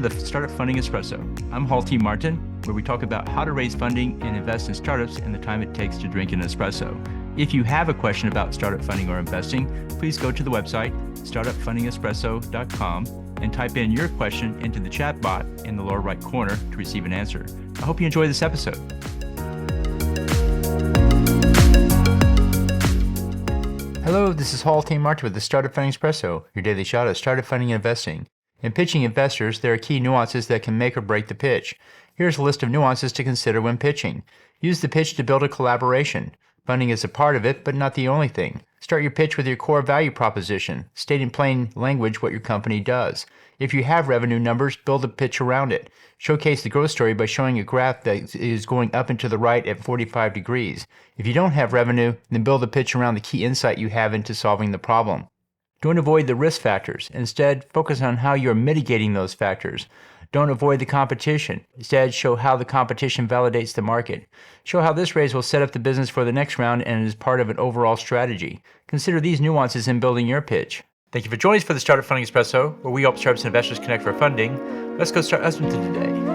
to the Startup Funding Espresso. I'm Hall T. Martin, where we talk about how to raise funding and invest in startups and the time it takes to drink an espresso. If you have a question about startup funding or investing, please go to the website, startupfundingespresso.com, and type in your question into the chat bot in the lower right corner to receive an answer. I hope you enjoy this episode. Hello, this is Hall T. Martin with the Startup Funding Espresso, your daily shot of startup funding and investing. In pitching investors, there are key nuances that can make or break the pitch. Here's a list of nuances to consider when pitching. Use the pitch to build a collaboration. Funding is a part of it, but not the only thing. Start your pitch with your core value proposition. State in plain language what your company does. If you have revenue numbers, build a pitch around it. Showcase the growth story by showing a graph that is going up and to the right at 45 degrees. If you don't have revenue, then build a pitch around the key insight you have into solving the problem. Don't avoid the risk factors. Instead, focus on how you're mitigating those factors. Don't avoid the competition. Instead, show how the competition validates the market. Show how this raise will set up the business for the next round and is part of an overall strategy. Consider these nuances in building your pitch. Thank you for joining us for the Startup Funding Espresso, where we help startups and investors connect for funding. Let's go start listening to today.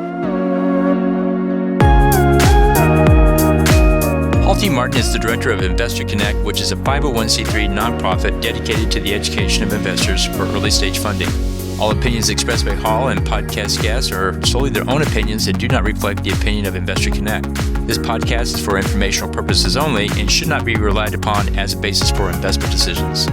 Hall T. Martin is the director of Investor Connect, which is a 501c3 nonprofit dedicated to the education of investors for early stage funding. All opinions expressed by Hall and podcast guests are solely their own opinions and do not reflect the opinion of Investor Connect. This podcast is for informational purposes only and should not be relied upon as a basis for investment decisions.